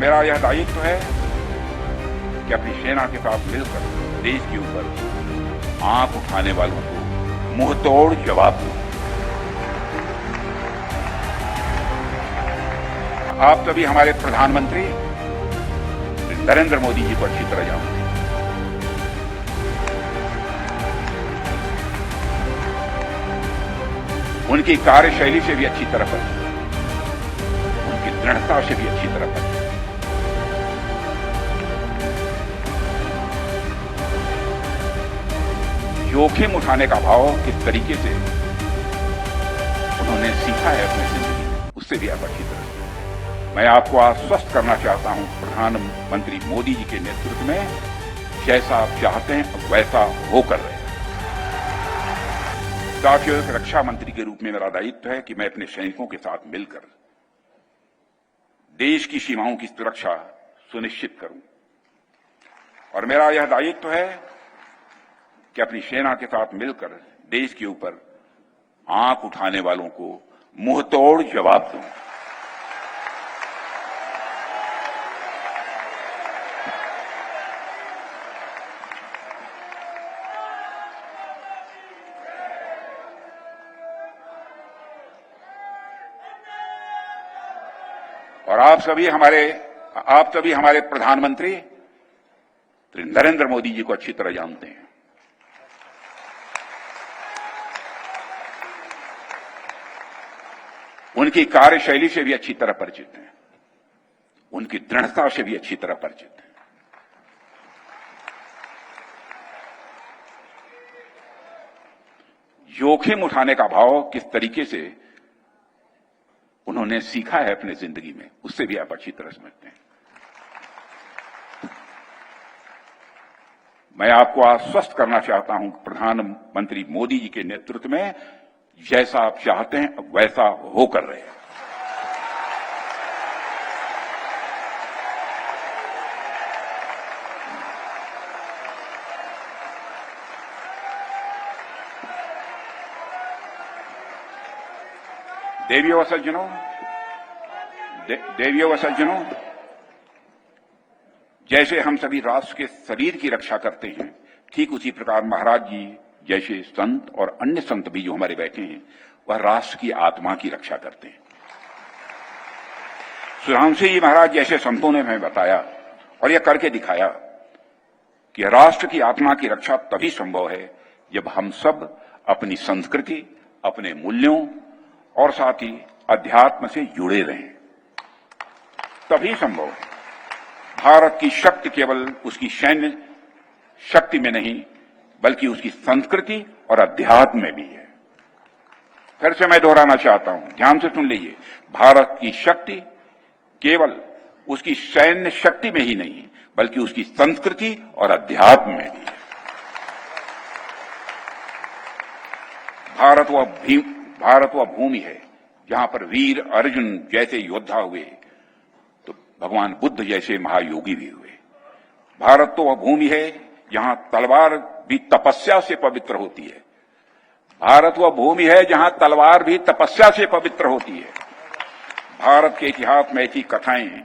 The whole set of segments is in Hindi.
मेरा यह दायित्व है कि अपनी सेना के साथ मिलकर देश के ऊपर आंख उठाने वालों को मुंहतोड़ जवाब दूं। आप सभी हमारे प्रधानमंत्री नरेंद्र मोदी जी को अच्छी तरह जानते हैं। उनकी कार्यशैली से भी अच्छी तरह परिचित हैं, उनकी दृढ़ता से भी अच्छी तरह परिचित हैं। जोखिम उठाने का भाव किस तरीके से उन्होंने सीखा है अपनी जिंदगी में, उससे भी आप अच्छी तरह से। मैं आपको आश्वस्त करना चाहता हूं, प्रधानमंत्री मोदी जी के नेतृत्व में जैसा आप चाहते हैं वैसा होकर रहे। साथियों, एक रक्षा मंत्री के रूप में मेरा दायित्व है कि मैं अपने सैनिकों के साथ मिलकर देश की सीमाओं की सुरक्षा सुनिश्चित करूं। और मेरा यह दायित्व है कि अपनी सेना के साथ मिलकर देश के ऊपर आंख उठाने वालों को मुंहतोड़ जवाब दूं। और आप सभी हमारे प्रधानमंत्री नरेंद्र मोदी जी को अच्छी तरह जानते हैं। उनकी कार्यशैली से भी अच्छी तरह परिचित हैं, उनकी दृढ़ता से भी अच्छी तरह परिचित हैं। जोखिम उठाने का भाव किस तरीके से उन्होंने सीखा है अपने जिंदगी में, उससे भी आप अच्छी तरह समझते हैं। मैं आपको आश्वस्त करना चाहता हूं, प्रधानमंत्री मोदी जी के नेतृत्व में जैसा आप चाहते हैं वैसा होकर रहे। देवियों व सज्जनों, जैसे हम सभी राष्ट्र के शरीर की रक्षा करते हैं, ठीक उसी प्रकार महाराज जी जैसे संत और अन्य संत भी जो हमारे बैठे हैं, वह राष्ट्र की आत्मा की रक्षा करते हैं। सुधांशु जी महाराज जैसे संतों ने हमें बताया और यह करके दिखाया कि राष्ट्र की आत्मा की रक्षा तभी संभव है जब हम सब अपनी संस्कृति, अपने मूल्यों और साथ ही अध्यात्म से जुड़े रहें, तभी संभव है। भारत की शक्ति केवल उसकी सैन्य शक्ति में नहीं, बल्कि उसकी संस्कृति और अध्यात्म में भी है। फिर से मैं दोहराना चाहता हूं, ध्यान से सुन लीजिए। भारत की शक्ति केवल उसकी सैन्य शक्ति में ही नहीं, बल्कि उसकी संस्कृति और अध्यात्म में भी है। भारत वह भूमि है जहां पर वीर अर्जुन जैसे योद्धा हुए तो भगवान बुद्ध जैसे महायोगी भी हुए। भारत तो वह भूमि है जहां तलवार भी तपस्या से पवित्र होती है। भारत वह भूमि है जहां तलवार भी तपस्या से पवित्र होती है। भारत के इतिहास में ऐसी कथाएं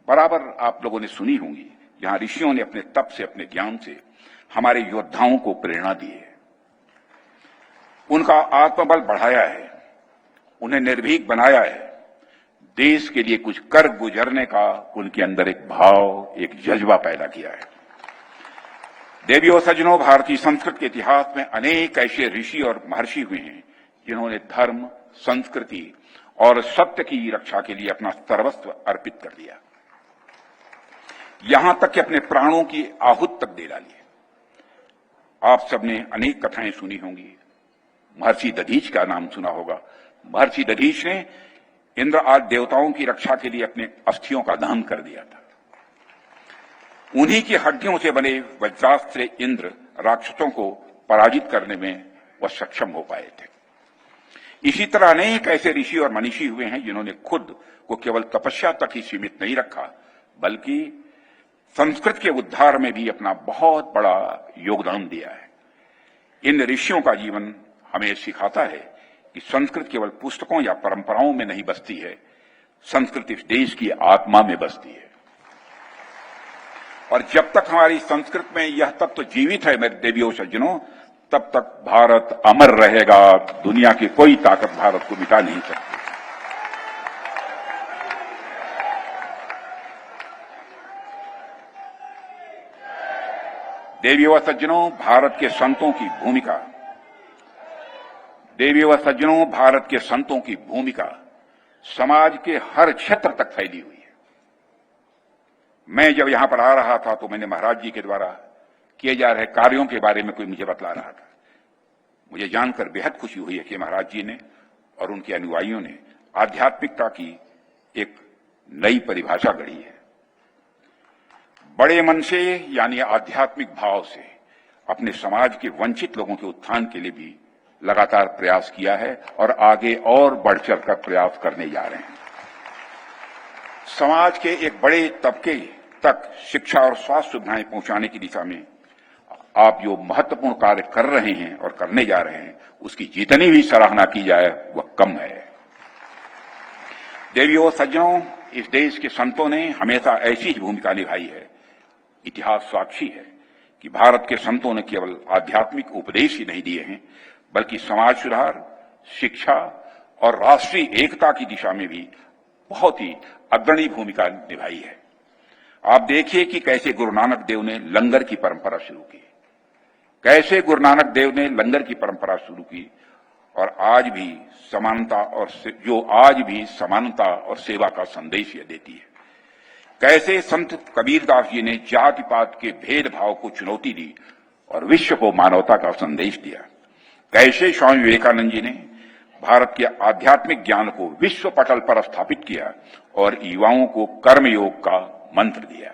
बराबर आप लोगों ने सुनी होंगी, जहां ऋषियों ने अपने तप से, अपने ज्ञान से हमारे योद्धाओं को प्रेरणा दी है, उनका आत्मबल बढ़ाया है, उन्हें निर्भीक बनाया है, देश के लिए कुछ कर गुजरने का उनके अंदर एक भाव, एक जज्बा पैदा किया है। देवियों सज्जनों, भारतीय संस्कृत के इतिहास में अनेक ऐसे ऋषि और महर्षि हुए हैं जिन्होंने धर्म, संस्कृति और सत्य की रक्षा के लिए अपना सर्वस्व अर्पित कर दिया, यहां तक कि अपने प्राणों की आहूत तक दे डाली। आप सबने अनेक कथाएं सुनी होंगी। महर्षि दधीच का नाम सुना होगा। महर्षि दधीच ने इंद्र आदि देवताओं की रक्षा के लिए अपने अस्थियों का दान कर दिया था। उन्हीं की हड्डियों से बने वज्रास्त्र इंद्र राक्षसों को पराजित करने में वह सक्षम हो पाए थे। इसी तरह अनेक ऐसे ऋषि और मनीषी हुए हैं जिन्होंने खुद को केवल तपस्या तक ही सीमित नहीं रखा, बल्कि संस्कृत के उद्धार में भी अपना बहुत बड़ा योगदान दिया है। इन ऋषियों का जीवन हमें सिखाता है कि संस्कृत केवल पुस्तकों या परंपराओं में नहीं बसती है, संस्कृति इस देश की आत्मा में बसती है और जब तक हमारी संस्कृति में यह तत्व जीवित है मेरे देवियों सज्जनों, तब तक भारत अमर रहेगा। दुनिया की कोई ताकत भारत को मिटा नहीं सकती। देवियों व सज्जनों, भारत के संतों की भूमिका, देवियों व सज्जनों, भारत के संतों की भूमिका समाज के हर क्षेत्र तक फैली हुई है। मैं जब यहां पर आ रहा था तो मैंने महाराज जी के द्वारा किए जा रहे कार्यों के बारे में कोई मुझे बतला रहा था। मुझे जानकर बेहद खुशी हुई है कि महाराज जी ने और उनके अनुयायियों ने आध्यात्मिकता की एक नई परिभाषा गढ़ी है। बड़े मन से यानी आध्यात्मिक भाव से अपने समाज के वंचित लोगों के उत्थान के लिए भी लगातार प्रयास किया है और आगे और बढ़ चढ़कर प्रयास करने जा रहे हैं। समाज के एक बड़े तबके तक शिक्षा और स्वास्थ्य सुविधाएं पहुंचाने की दिशा में आप जो महत्वपूर्ण कार्य कर रहे हैं और करने जा रहे हैं, उसकी जितनी भी सराहना की जाए वह कम है। देवियों सज्जनों, इस देश के संतों ने हमेशा ऐसी ही भूमिका निभाई है। इतिहास साक्षी है कि भारत के संतों ने केवल आध्यात्मिक उपदेश ही नहीं दिए हैं, बल्कि समाज सुधार, शिक्षा और राष्ट्रीय एकता की दिशा में भी बहुत ही अग्रणी भूमिका निभाई है। आप देखिए कि कैसे गुरु नानक देव ने लंगर की परंपरा शुरू की, कैसे गुरु नानक देव ने लंगर की परंपरा शुरू की और आज भी समानता और सेवा का संदेश यह देती है। कैसे संत कबीरदास जी ने जाति पात के भेदभाव को चुनौती दी और विश्व को मानवता का संदेश दिया। कैसे स्वामी विवेकानंद जी ने भारत के आध्यात्मिक ज्ञान को विश्व पटल पर स्थापित किया और युवाओं को कर्मयोग का मंत्र दिया।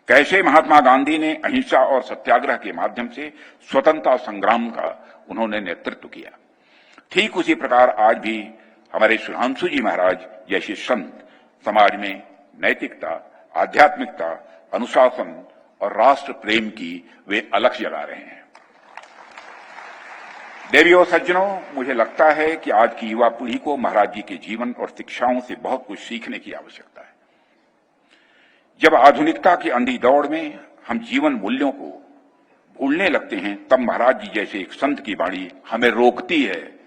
कैसे महात्मा गांधी ने अहिंसा और सत्याग्रह के माध्यम से स्वतंत्रता संग्राम का उन्होंने नेतृत्व किया। ठीक उसी प्रकार आज भी हमारे सुधांशु जी महाराज जैसे संत समाज में नैतिकता, आध्यात्मिकता, अनुशासन और राष्ट्र प्रेम की वे अलख जगा रहे हैं। देवियों सज्जनों, मुझे लगता है कि आज की युवा पीढ़ी को महाराज जी के जीवन और शिक्षाओं से बहुत कुछ सीखने की आवश्यकता है। जब आधुनिकता की अंधी दौड़ में हम जीवन मूल्यों को भूलने लगते हैं, तब महाराज जी जैसे एक संत की वाणी हमें रोकती है।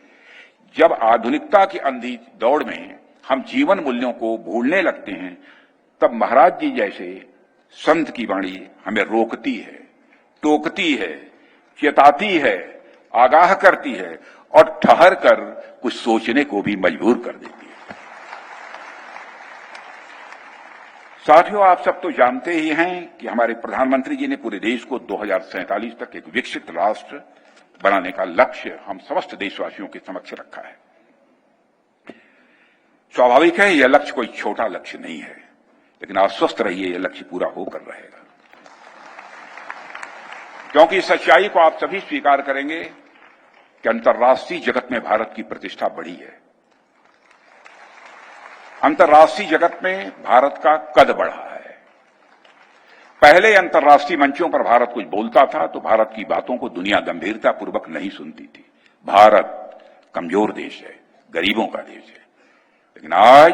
जब आधुनिकता की अंधी दौड़ में हम जीवन मूल्यों को भूलने लगते हैं, तब महाराज जी जैसे संत की वाणी हमें रोकती है, टोकती है, चेताती है, आगाह करती है और ठहर कर कुछ सोचने को भी मजबूर कर देती है। साथियों, आप सब तो जानते ही हैं कि हमारे प्रधानमंत्री जी ने पूरे देश को 2047 तक एक विकसित राष्ट्र बनाने का लक्ष्य हम समस्त देशवासियों के समक्ष रखा है। स्वाभाविक है, यह लक्ष्य कोई छोटा लक्ष्य नहीं है, लेकिन आश्वस्त रहिए, यह लक्ष्य पूरा होकर रहेगा। क्योंकि इस सच्चाई को आप सभी स्वीकार करेंगे कि अंतर्राष्ट्रीय जगत में भारत की प्रतिष्ठा बढ़ी है। अंतर्राष्ट्रीय जगत में भारत का कद बढ़ा है। पहले अंतर्राष्ट्रीय मंचों पर भारत कुछ बोलता था तो भारत की बातों को दुनिया गंभीरता पूर्वक नहीं सुनती थी। भारत कमजोर देश है, गरीबों का देश है। लेकिन आज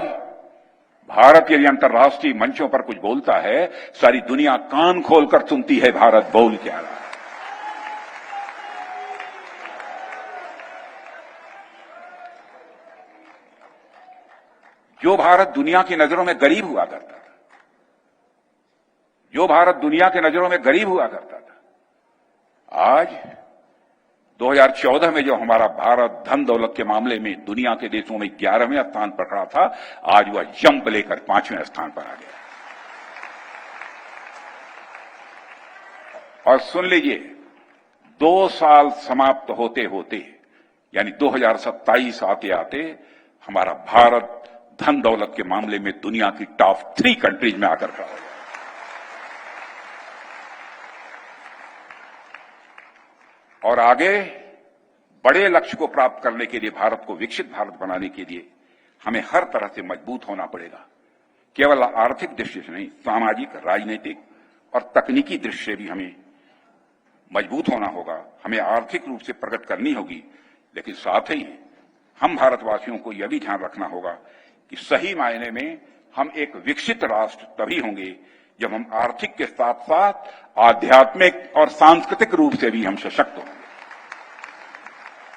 भारत यदि अंतर्राष्ट्रीय मंचों पर कुछ बोलता है, सारी दुनिया कान खोलकर सुनती है भारत बोल क्या रहा है। जो भारत दुनिया की नजरों में गरीब हुआ करता था, जो भारत दुनिया की नजरों में गरीब हुआ करता था, आज 2014 में जो हमारा भारत धन दौलत के मामले में दुनिया के देशों में 11वें स्थान पर खड़ा था, आज वह जंप लेकर 5वें स्थान पर आ गया। और सुन लीजिए, 2 साल समाप्त होते होते यानी 2027 आते आते हमारा भारत धन दौलत के मामले में दुनिया की टॉप 3 कंट्रीज में आकर खड़ा हो गया। और आगे बड़े लक्ष्य को प्राप्त करने के लिए, भारत को विकसित भारत बनाने के लिए हमें हर तरह से मजबूत होना पड़ेगा। केवल आर्थिक दृष्टि से नहीं, सामाजिक, राजनीतिक और तकनीकी दृष्टि से भी हमें मजबूत होना होगा। हमें आर्थिक रूप से प्रगति करनी होगी, लेकिन साथ ही हम भारतवासियों को यह भी ध्यान रखना होगा कि सही मायने में हम एक विकसित राष्ट्र तभी होंगे जब हम आर्थिक के साथ साथ आध्यात्मिक और सांस्कृतिक रूप से भी हम सशक्त हों।